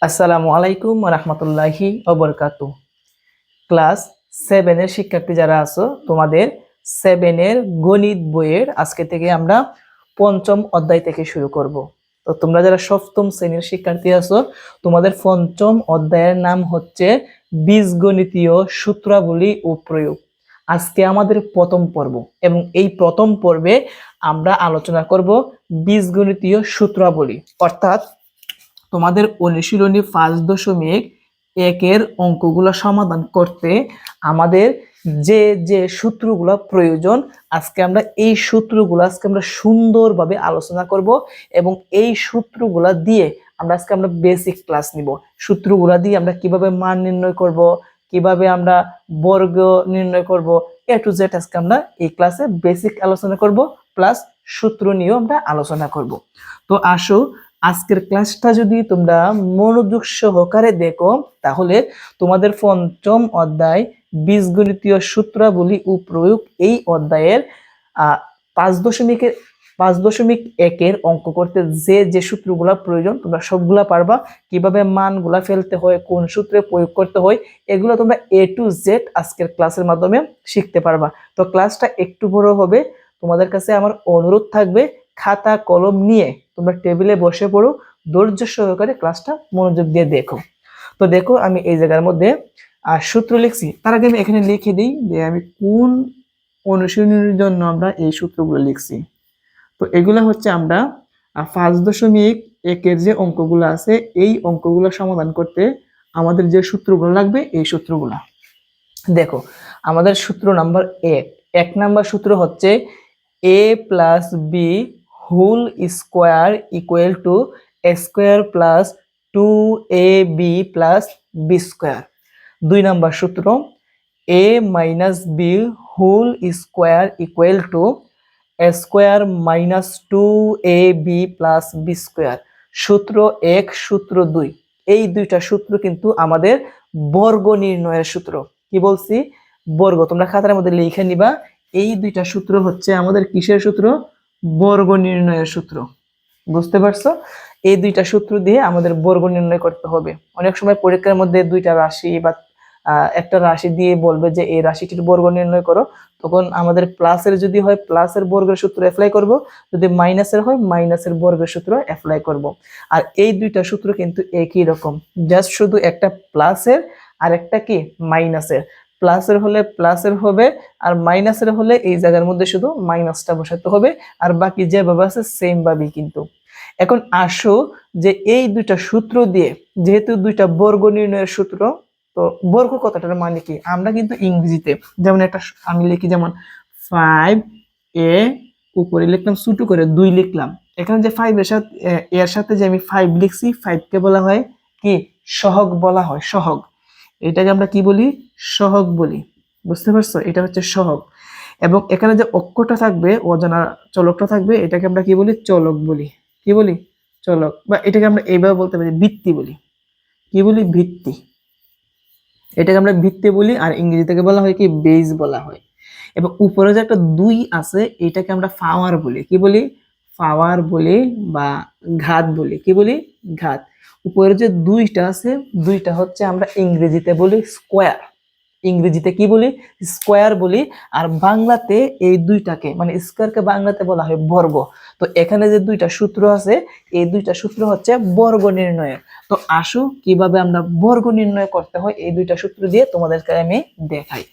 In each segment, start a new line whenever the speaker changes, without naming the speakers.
আসসালামু আলাইকুম রহমতুল্লাহি ওবরকাতু। ক্লাস 7 এর শিক্ষার্থী যারা আছো, তোমাদের 7 এর গণিত বইয়ের আজকে থেকে আমরা পঞ্চম অধ্যায় থেকে শুরু করব। তো তোমরা যারা সপ্তম শ্রেণীর শিক্ষার্থী আছো, তোমাদের পঞ্চম অধ্যায়ের নাম হচ্ছে বীজগণিতীয় সূত্রাবলী ও প্রয়োগ। আজকে আমাদের প্রথম পর্ব এবং এই প্রথম পর্বে আমরা আলোচনা করব বীজগণিতীয় সূত্রাবলী, অর্থাৎ তোমাদের অনুশীলনী 5.1 অঙ্কগুলো সমাধান করতে আমাদের যে যে সূত্রগুলো প্রয়োজন, আজকে আমরা এই সূত্রগুলো সুন্দরভাবে আলোচনা করব এবং এই সূত্রগুলো দিয়ে আমরা বেসিক ক্লাস নিব। সূত্রগুলো দিয়ে আমরা কিভাবে মান নির্ণয় করব, কিভাবে আমরা বর্গ নির্ণয় করব, এ টু জেড আজকে আমরা এই ক্লাসে বেসিক আলোচনা করব, প্লাস সূত্র নিয়েও আমরা আলোচনা করব। তো আসো, আজকের ক্লাসটা যদি তোমরা মনোযোগ সহকারে দেখো, তাহলে তোমাদের পঞ্চম অধ্যায় বীজগণিতীয় সূত্রাবলী ও প্রয়োগ এই অধ্যায়ের 5.1 অঙ্ক করতে যে যে সূত্রগুলা প্রয়োজন তোমরা সবগুলা পারবা। কিভাবে মানগুলা ফেলতে হয়, কোন সূত্রে প্রয়োগ করতে হয়, এগুলো তোমরা এ টু জেড আজকের ক্লাসের মাধ্যমে শিখতে পারবা। তো ক্লাসটা একটু বড় হবে, তোমাদের কাছে আমার অনুরোধ থাকবে খাতা কলম নিয়ে তোমরা টেবিলে বসে পড়ো, ধৈর্য সহকারে ক্লাসটা মনোযোগ দিয়ে দেখো। তো দেখো, আমি এই জায়গার মধ্যে সূত্র লিখছি। তার আগে আমি এখানে লিখে দিই যে আমি কোন অনুশীলনের জন্য আমরা এই সূত্রগুলো লিখছি। তো এগুলো হচ্ছে আমরা 5.1 যে অঙ্কগুলো আছে, এই অঙ্কগুলো সমাধান করতে আমাদের যে সূত্রগুলো লাগবে, এই সূত্রগুলো দেখো। আমাদের সূত্র নাম্বার 1 নাম্বার সূত্র হচ্ছে a plus B whole square equal to a square plus 2ab plus B square. 2 number সূত্র a minus B whole square equal to a square minus 2ab plus B square. সূত্র 1, সূত্র 2, এই দুইটা সূত্র কিন্তু আমাদের বর্গ নির্ণয়ের সূত্র। কি বলছি? বর্গ। তোমরা খাতার মধ্যে লিখে নিবা, এই দুইটা সূত্র হচ্ছে আমাদের কিসের সূত্র? বর্গ নির্ণয়ের সূত্র। বুঝতে পারছো? এই দুইটা সূত্র দিয়ে আমাদের বর্গ নির্ণয় করতে হবে। অনেক সময় পরীক্ষার মধ্যে দুইটা রাশি বা একটা রাশি দিয়ে বলবে যে এই রাশিটির বর্গ নির্ণয় করো, তখন আমাদের প্লাসের যদি হয় প্লাসের বর্গের সূত্র অ্যাপ্লাই করব, যদি মাইনাসের হয় মাইনাসের বর্গের সূত্র অ্যাপ্লাই করব। আর এই দুইটা সূত্র কিন্তু একই রকম, জাস্ট শুধু একটা প্লাসের আর একটা কি মাইনাসের। প্লাসের হলে প্লাসের হবে, আর মাইনাসের হলে এই জায়গার মধ্যে শুধু মাইনাসটা বসাতে হবে, আর বাকি যেভাবে আছে সেম ভাবেই কিন্তু। এখন আসো যে এই দুইটা সূত্র দিয়ে, যেহেতু দুইটা বর্গ নির্ণয়ের সূত্র, তো বর্গ কথাটার মানে কি আমরা কিন্তু ইংরেজিতে যেমন একটা আমি লিখি, যেমন 5a উপরে লিখলাম ছোট করে 2 লিখলাম, এখানে যে 5 এর সাথে এর সাথে যে আমি 5 লিখছি, 5 কে বলা হয় কি? সহগ বলা হয়, সহগ। এটাকে আমরা কি বলি? সহগ বলি। বুঝতে পারছো? এটা হচ্ছে সহগ। এবং এখানে যে অক্ষরটা থাকবে, অজানা চলকটা থাকবে, এটাকে আমরা কি বলি? চলক বলি। কি বলি? চলক। বা এটাকে আমরা এইভাবে বলতে পারি ভিত্তি বলি। কি বলি? ভিত্তি। এটাকে আমরা ভিত্তি বলি, আর ইংরেজি থেকে বলা হয় কি? বেজ বলা হয়। এবং উপরে যে একটা 2 আছে, এটাকে আমরা পাওয়ার বলি। কি বলি? পাওয়ার বলি বা ঘাত বলি। কি বলি? ঘাত। উপরে যে 2টা আছে, 2টা হচ্ছে আমরা ইংরেজিতে বলি স্কোয়ার। ইংরেজিতে কি বলি? স্কোয়ার বলি। আর বাংলাতে এই দুইটাকে মানে স্কোয়ারকে বাংলাতে বলা হয় বর্গ। তো এখানে যে দুইটা সূত্র আছে, এই দুইটা সূত্র হচ্ছে বর্গ নির্ণয়ের। তো আসো কিভাবে আমরা বর্গ নির্ণয় করতে হয় এই দুইটা সূত্র দিয়ে তোমাদেরকে আমি দেখাই।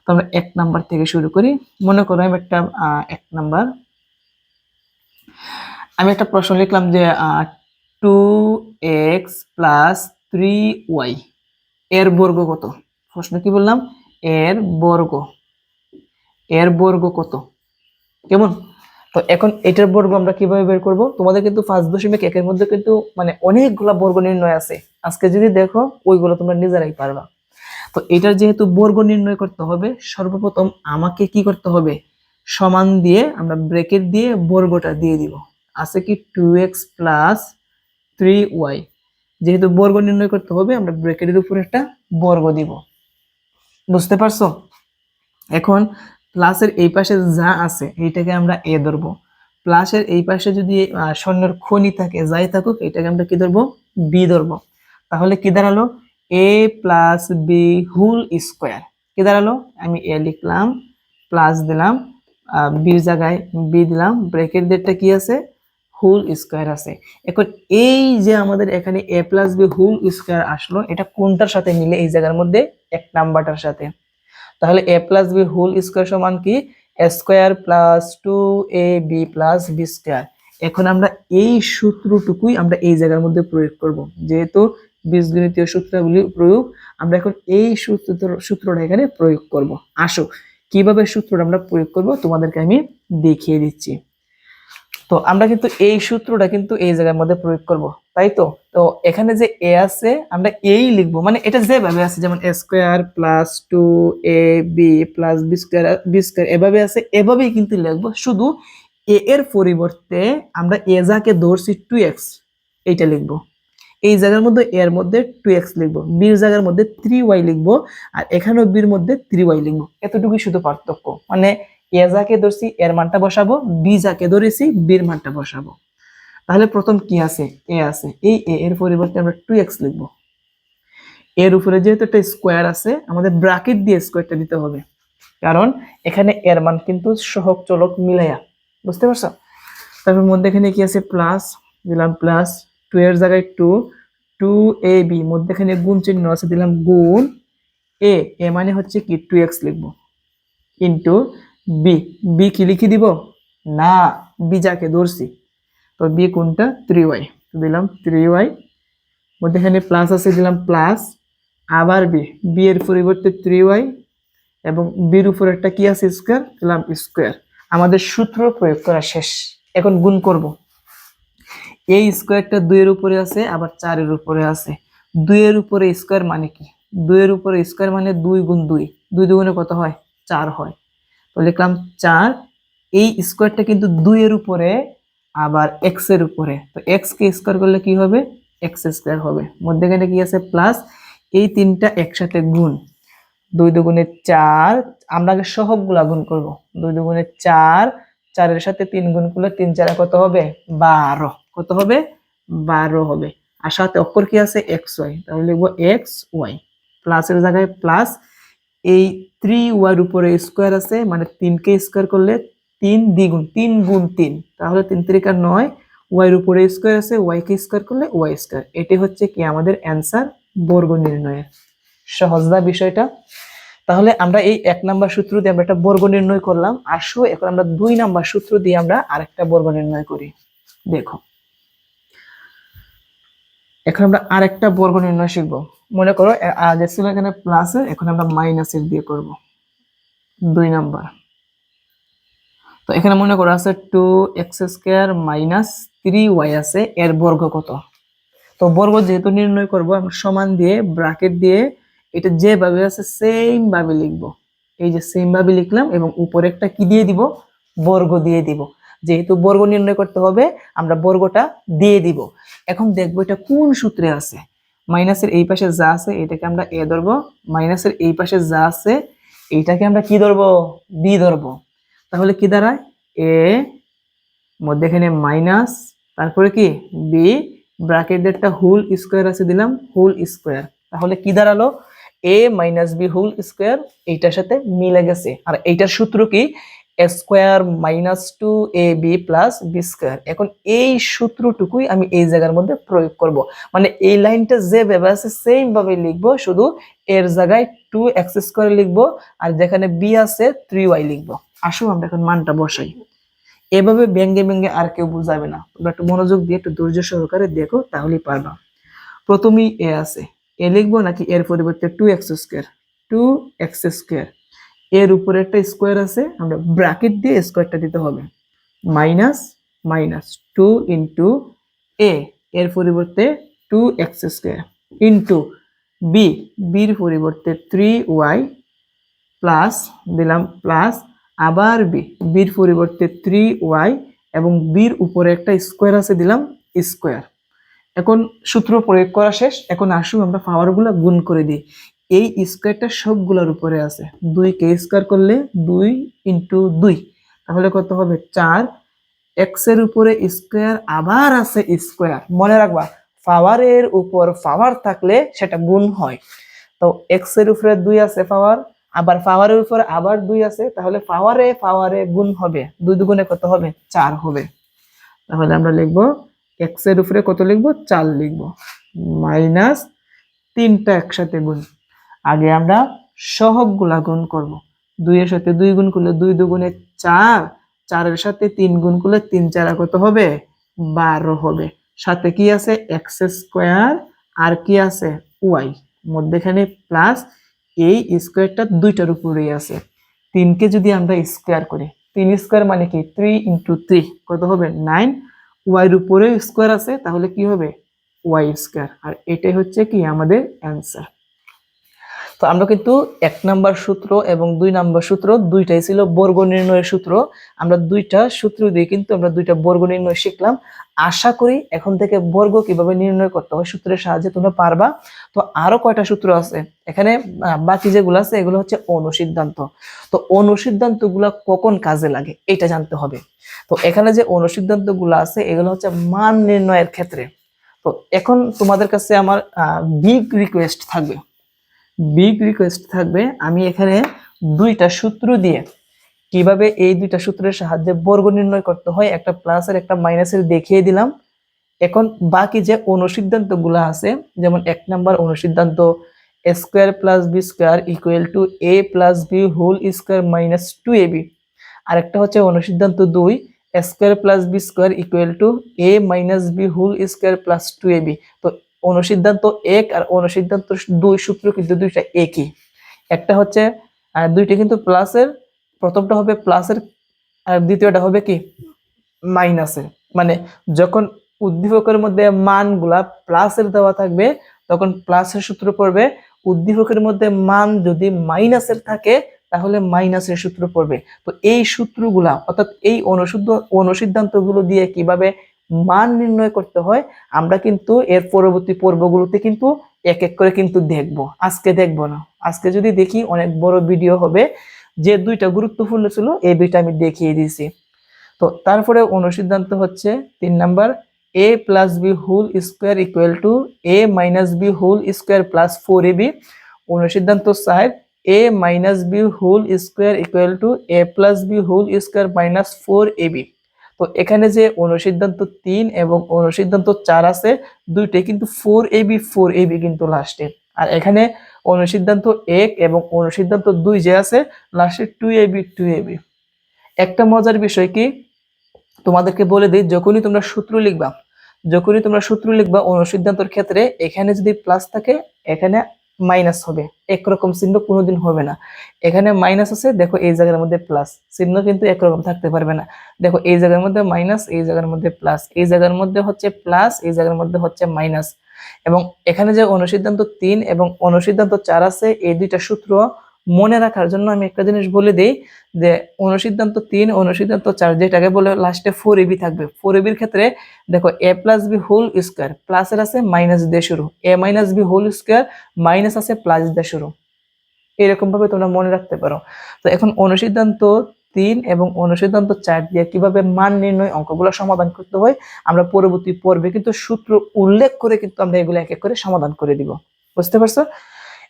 তো আমরা 1 নাম্বার থেকে শুরু করি। মনে করো আমি একটা 1 নাম্বার আমি একটা প্রশ্ন লিখলাম যে 2x প্লাস 3y এর বর্গ কত? প্রশ্ন কি বললাম? এর বর্গ। এর বর্গ কত? কেমন? তো এখন এটার বর্গ আমরা কিভাবে বের করব? তোমাদের কিন্তু 5.1 এর মধ্যে কিন্তু মানে অনেকগুলা বর্গ নির্ণয় আছে। আজকে যদি দেখো ওইগুলো তোমরা নিজেরাই পারবা। তো এটার যেহেতু বর্গ নির্ণয় করতে হবে, সর্বপ্রথম আমাকে কি করতে হবে? সমান দিয়ে আমরা ব্র্যাকেট দিয়ে বর্গটা দিয়ে দিব। আছে কি? 2x plus 3y। যেহেতু বর্গ নির্ণয় করতে হবে, আমরা ব্র্যাকেটের উপর একটা বর্গ দিব। বুঝতে পারছো? এখন প্লাসের এই পাশে যা আছে এইটাকে আমরা এ ধরবো। প্লাসের এই পাশে যদি শূন্যের খনি থাকে, যাই থাকুক, এটাকে আমরা কি ধরবো? বি ধরবো। তাহলে কি দাঁড়ালো এ প্লাস বি হোল স্কোয়ার। কি দাঁড়ালো আমি এ লিখলাম প্লাস দিলাম বির জায়গায় বি দিলাম, ব্র্যাকেট দিকটা কি আছে হোল স্কোয়ার আছে। এখন এই যে আমাদের এখানে এ প্লাস বি হোল স্কোয়ার আসলো, এটা কোনটার সাথে মিলে এই জায়গার মধ্যে এক নাম্বারটার সাথে। তাহলে A plus B whole square সমান কি A square plus 2ab plus B square. এখন আমরা এই সূত্রটুকুই আমরা এই জায়গার মধ্যে প্রয়োগ করব, যেহেতু বীজগণিতীয় সূত্রগুলি প্রয়োগ, আমরা এখন এই সূত্রটা এখানে প্রয়োগ করব। আসো কিভাবে সূত্রটা আমরা প্রয়োগ করব তোমাদেরকে আমি দেখিয়ে দিচ্ছি। তো আমরা কিন্তু এই সূত্রটা কিন্তু এই জায়গার মধ্যে প্রয়োগ করব, তাই তো। তো এখানে যে এ আছে আমরা এই লিখবো, মানে এটা যেভাবে আছে যেমন A square plus 2ab plus B square এভাবে আছে, এভাবেই কিন্তু লিখবো। শুধু এ এর পরিবর্তে আমরা এ যাকে ধরছি 2x এইটা লিখবো, এই জায়গার মধ্যে এর মধ্যে 2x লিখবো, বির জায়গার মধ্যে 3y লিখবো, আর এখানেও বির মধ্যে 3y লিখবো। এতটুকুই শুধু পার্থক্য, মানে এ যাকে ধরছি এর মানটা বসাবো, বি যাকে ধরেছি বির মানটা বসাবো। তাহলে প্রথম কি আছে এ আছে, এই এ এর পরিবর্তে আমরা 2x লিখবো। এর উপরে যেহেতু একটা স্কোয়ার আছে আমাদের ব্র্যাকেট দিয়ে স্কোয়ারটা দিতে হবে, কারণ এখানে এর মান কিন্তু সহগ চলক মিলাইয়া, বুঝতে পারছো। তারপর মধ্যে এখানে কি আছে প্লাস দিলাম, প্লাস 2 এর জায়গায় 2ab মধ্যে এখানে গুণ চিহ্ন আছে দিলাম গুণ এ মানে হচ্ছে কি 2x লিখবো ইন্টু বি কি লিখে দিব না, বি যাকে ধরছি, তো বি কোনটা 3y দিলাম 3y, মধ্যে এখানে প্লাস আছে দিলাম প্লাস, আবার বি এর পরিবর্তে 3y এবং বির উপর একটা কি আছে স্কোয়ার দিলাম স্কোয়ার। আমাদের সূত্র প্রয়োগ করা শেষ, এখন গুণ করব। এই স্কোয়ারটা 2 এর উপরে আছে আবার 4 এর উপরে আছে, 2 এর উপরে স্কোয়ার মানে কি 2 এর উপরে স্কোয়ার মানে 2 গুণ 2, 2 দুগুণে কত হয় 4 হয়, তো লিখলাম 4। এই স্কোয়ারটা কিন্তু 2 এর উপরে আবার x এর উপরে, তো x কে স্কোয়ার করলে কি হবে x স্কোয়ার হবে, মধ্যখানে কি আছে প্লাস, এই তিনটা একসাথে গুণ, 2 দুগুণে 4, আমরা আগে সহগগুলা গুণ করব, 2 দুগুণে 4, 4 এর সাথে 3 গুণ করলে 3 4 কত হবে 12, কত হবে 12 হবে। আর সাথে অক্ষর কি আছে xy, তাহলে লিখব xy, প্লাসের জায়গায় প্লাস, এই 3y এর উপরে স্কোয়ার আছে মানে 3 কে স্কোয়ার করলে 3 দ্বিগুণ 3 গুণ 3, তাহলে 3 3 9, y এর উপরে স্কোয়ার আছে y কে স্কোয়ার করলে y স্কোয়ার। এটি হচ্ছে কি আমাদের অ্যানসার বর্গ নির্ণয়ের। সহজ না বিষয়টা। তাহলে আমরা এই 1 নাম্বার সূত্র দিয়ে আমরা একটা বর্গ নির্ণয় করলাম। আসো এখন আমরা 2 নাম্বার সূত্র দিয়ে আমরা আরেকটা বর্গ নির্ণয় করি। দেখো এখন আমরা আরেকটা বর্গ নির্ণয় শিখব। মনে করো আগে ছিল এখানে প্লাসের, এখন আমরা মাইনাসের দিয়ে করব 2 নাম্বার। তো এখানে মনে করো আছে 2x² মাইনাস 3y আছে, এর বর্গ কত। তো বর্গ যেহেতু নির্ণয় করব আমরা সমান দিয়ে ব্র্যাকেট দিয়ে এটা যেভাবে আছে সেম ভাবে লিখব, এই যে সেম ভাবে লিখলাম এবং উপরে একটা কি দিয়ে দিব বর্গ দিয়ে দিব। যেহেতু বর্গ নির্ণয় করতে হবে আমরা বর্গটা দিয়ে দিব। এখন দেখবো এটা কোন সূত্রে আছে। মাইনাসের এই পাশে যা আছে এটাকে আমরা এ ধরবো, মাইনাসের এই পাশে যা আছে এইটাকে আমরা কি ধরবো বি ধরবো। তাহলে কি দাঁড়ায় এ মধ্যে এখানে মাইনাস, তারপরে কি বি, ব্র্যাকেটের একটা হোল স্কোয়ার আছে দিলাম হোল স্কোয়ার। তাহলে কি দাঁড়ালো A minus B whole square, এইটার সাথে মিলে গেছে। আর এইটার সূত্র কি A square minus 2ab plus B square. এখন এই সূত্রটুকুই আমি এই জায়গার মধ্যে প্রয়োগ করব, মানে এই লাইনটা যেভাবে আছে সেম ভাবে লিখবো, শুধু এর জায়গায় 2x² লিখবো আর যেখানে বি আছে 3y লিখবো। আসো আমরা এখন মানটা বসাই। এভাবে ব্যঙ্গে ব্যঙ্গে আর কেউ বুঝাবে না, তোমরা একটু মনোযোগ দিয়ে একটু ধৈর্য সহকারে দেখো তাহলেই পারবা। প্রথমেই এ আছে, এ লিখবো নাকি এর পরিবর্তে 2x², 2x², এর উপরে একটা স্কোয়ার আছে আমরা ব্র্যাকেট দিয়ে স্কোয়ারটা দিতে হবে, মাইনাস মাইনাস 2 ইন্টু এ এর পরিবর্তে 2x² ইন্টু বির পরিবর্তে 3y প্লাস দিলাম প্লাস, আবার বির পরিবর্তে 3y এবং বির উপরে একটা স্কোয়ার আছে দিলাম স্কোয়ার। এখন সূত্র প্রয়োগ করা শেষ, এখন আসুন আমরা পাওয়ারগুলো গুণ করে দিই। এই স্কোয়ারটা সবগুলোর উপরে আছে, 2 কে স্কোয়ার করলে 2 ইন্টু 2, তাহলে কত হবে 4, x এর উপরে স্কোয়ার আবার আছে স্কোয়ার। মনে রাখবা পাওয়ারের উপর পাওয়ার থাকলে সেটা গুণ হয়। তো এক্স এর উপরে 2 আছে পাওয়ার, আবার পাওয়ারের উপর আবার 2 আছে, তাহলে পাওয়ারে পাওয়ারে গুণ হবে, 2 দুগুণে কত হবে? 4 হবে। তাহলে আমরা লিখবো এক্স এর উপরে কত লিখবো? 4 লিখবো, মাইনাস 3টা একসাথে গুণ। আগে আমরা সহগগুলা গুণ করব। 2 এর সাথে 2 গুণ করলে 2 দুগুণে 4, 4 এর সাথে 3 গুণ করলে 3 4 কত হবে? 12 হবে। সাথে কি আছে? এক্স স্কোয়ার, আর কি আছে? ওয়াই। মধ্যেখানে প্লাস, এই স্কোয়ারটা দুইটার উপরেই আছে। 3 কে যদি আমরা স্কোয়ার করি, 3 স্কোয়ার মানে কি? 3 ইন্টু 3 কত হবে? 9। ওয়াইয়ের উপরে স্কোয়ার আছে, তাহলে কি হবে? Y square. আর এটাই হচ্ছে কি আমাদের অ্যান্সার। তো আমরা কিন্তু 1 নাম্বার সূত্র এবং 2 নাম্বার সূত্র দুইটাই ছিল বর্গ নির্ণয়ের সূত্র। আমরা দুইটা সূত্র দিয়ে কিন্তু আমরা দুইটা বর্গ নির্ণয় শিখলাম। আশা করি এখন থেকে বর্গ কিভাবে নির্ণয় করতে হয় সূত্রের সাহায্যে তোমরা পারবা। তো আরো কয়টা সূত্র আছে এখানে, বাকি যেগুলো আছে এগুলো হচ্ছে অনুসিদ্ধান্ত। তো অনুসিদ্ধান্তগুলো কখন কাজে লাগে এটা জানতে হবে। তো এখানে যে অনুসিদ্ধান্তগুলো আছে এগুলো হচ্ছে মান নির্ণয়ের ক্ষেত্রে। তো এখন তোমাদের কাছে আমার বিগ রিকোয়েস্ট থাকবে, আমি এখানে দুইটা সূত্র দিয়ে কিভাবে এই দুইটা সূত্রের সাহায্যে বর্গ নির্ণয় করতে হয়, একটা প্লাসের একটা মাইনাসের দেখিয়ে দিলাম। এখন বাকি যে অনুসিদ্ধান্ত গুলা আছে, যেমন 1 নাম্বার অনুসিদ্ধান্ত a square plus B square equal to a plus B whole square minus 2ab। আরেকটা হচ্ছে অনুসিদ্ধান্ত 2 a square plus B square equal to a minus B whole square plus 2ab। তো অনুসিদ্ধান্ত 1 আর অনুসিদ্ধান্ত 2 সূত্র কিন্তু দুইটা একই। একটা হচ্ছে দুইটা কিন্তু প্লাসের, প্রথমটা হবে প্লাসের আর দ্বিতীয়টা হবে কি? মাইনাসের। মানে যখন উদ্দীপকের মধ্যে মানগুলা প্লাসের দেওয়া থাকবে তখন প্লাসের সূত্র পড়বে, উদ্দীপকের মধ্যে মান যদি মাইনাসের থাকে তাহলে মাইনাসের সূত্র পড়বে। তো এই সূত্রগুলা অর্থাৎ এই অনুসিদ্ধান্তগুলো দিয়ে কিভাবে মান নির্ণয় করতে হয় আমরা কিন্তু এর পরবর্তী পর্বগুলোতে কিন্তু এক এক করে কিন্তু দেখবো। আজকে দেখবো না, আজকে যদি দেখি অনেক বড় ভিডিও হবে। যে দুইটা গুরুত্বপূর্ণ ছিল এই দুইটা আমি দেখিয়ে দিয়েছি। তো তারপরে অনুসিদ্ধান্ত হচ্ছে 3 number a plus B whole square equal to a minus B whole square plus 4ab। অনুসিদ্ধান্ত 4 a minus B whole square equal to a plus B whole square minus 4ab। তো এখানে যে অনুসিদ্ধান্ত 3 এবং অনুসিদ্ধান্ত 4 আছে দুইটাই কিন্তু 4ab কিন্তু লাস্টে। আর এখানে অনুসিদ্ধান্ত 1 এবং অনুসিদ্ধান্ত 2 যে আছে লাস্টে 2ab। একটা মজার বিষয় কি, তোমাদেরকে বলে দিই, যখনই তোমরা সূত্র লিখবা অনুসিদ্ধান্তর ক্ষেত্রে এখানে যদি প্লাস থাকে এখানে মাইনাস হবে, একরকম চিহ্ন কোনোদিন হবে না। এখানে মাইনাস আছে, দেখো এই জায়গার মধ্যে প্লাস, চিহ্ন কিন্তু একরকম থাকতে পারবে না। দেখো এই জায়গার মধ্যে মাইনাস, এই জায়গার মধ্যে প্লাস, এই জায়গার মধ্যে হচ্ছে প্লাস, এই জায়গার মধ্যে হচ্ছে মাইনাস। এবং এখানে যে অনুসিদ্ধান্ত 3 এবং অনুসিদ্ধান্ত 4 আছে এই দুইটা সূত্র মনে রাখার জন্য আমি একটা জিনিস বলে দিই, যে অনুসিদ্ধান্ত 3 অনুসিদ্ধান্ত 4 যেটাকে বলে লাস্টে 4ab থাকবে। 4ab এর ক্ষেত্রে দেখো a plus B whole square, প্লাসের আছে মাইনাস দিয়ে শুরু, a minus B whole square minus আছে প্লাস দিয়ে শুরু, এরকম ভাবে তোমরা মনে রাখতে পারো। তো এখন অনুসিদ্ধান্ত 3 এবং অনুসিদ্ধান্ত 4 দিয়ে কিভাবে মান নির্ণয় অঙ্কগুলো সমাধান করতে হয় আমরা পরবর্তী পর্বে কিন্তু সূত্র উল্লেখ করে কিন্তু আমরা এগুলো এক এক করে সমাধান করে দিব। বুঝতে পারছো?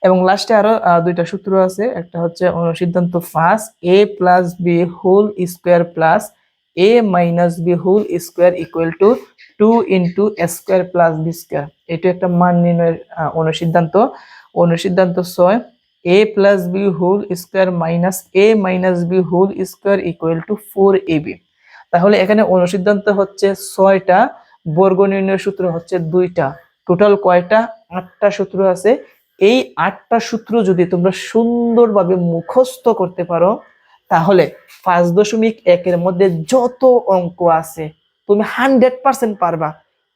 এবং লাস্টে আরো দুইটা সূত্র আছে, একটা হচ্ছে অনুসিদ্ধান্ত 5 a plus B whole square plus a minus B whole square equal to 2 into a square plus B square. এটা একটা মান নির্ণয়ের অনুসিদ্ধান্ত। অনুসিদ্ধান্ত 6 a plus B whole square minus a minus B whole square equal to 4ab। তাহলে এখানে অনুসিদ্ধান্ত হচ্ছে 6টা, বর্গ নির্ণয়ের সূত্র হচ্ছে 2টা, টোটাল কয়টা? 8টা সূত্র আছে। এই 8টা সূত্র যদি তোমরা সুন্দরভাবে মুখস্থ করতে পারো তাহলে 5.1 এর মধ্যে যত অঙ্ক আছে তুমি 100% পারবা।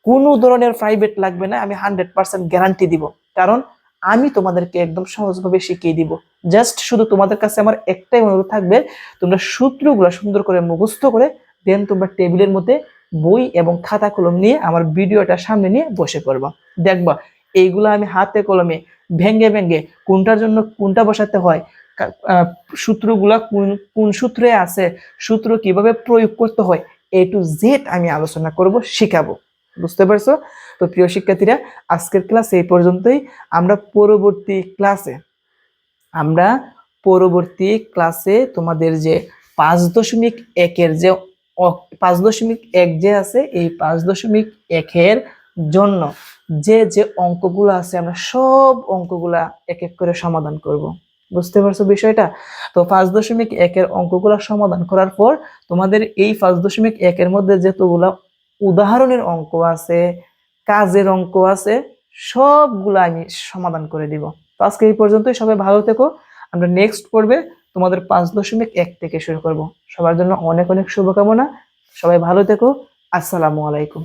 কোনো ধরনের প্রাইভেট লাগবে না, আমি 100% গ্যারান্টি দিব। কারণ আমি তোমাদেরকে একদম সহজভাবে শিখিয়ে দিব। জাস্ট শুধু তোমাদের কাছে আমার একটাই অনুরোধ থাকবে, তোমরা সূত্রগুলো সুন্দর করে মুখস্থ করে দেন তোমরা টেবিলের মধ্যে বই এবং খাতা কলম নিয়ে আমার ভিডিওটা সামনে নিয়ে বসে পড়বা। দেখবা এইগুলো আমি হাতে কলমে ভেঙ্গে ভেঙ্গে কোনটার জন্য কোনটা বসাতে হয়, সূত্রগুলা কোন সূত্রে আছে, সূত্র কিভাবে প্রয়োগ করতে হয়, A to Z আমি আলোচনা করব, শিখাবো। বুঝতে পারছো? তো তো প্রিয় শিক্ষার্থীরা, আজকের ক্লাস এই পর্যন্তই। আমরা পরবর্তী ক্লাসে তোমাদের যে 5.1 যে 5.1 যে আছে, এই 5.1 জন্য যে যে অঙ্কগুলো আছে আমরা সব অঙ্কগুলা এক এক করে সমাধান করব। বুঝতে পারছো বিষয়টা? তো 5.1 অঙ্কগুলা সমাধান করার পর তোমাদের এই 5.1 মধ্যে যতগুলা উদাহরণের অঙ্ক আছে, কাজের অঙ্ক আছে, সবগুলা আমি সমাধান করে দিব। তো আজকে এই পর্যন্তই। সবাই ভালো থেকো। আমরা নেক্সট পর্বে তোমাদের 5.1 থেকে শুরু করব। সবার জন্য অনেক অনেক শুভকামনা। সবাই ভালো থেকো। আসসালামু আলাইকুম।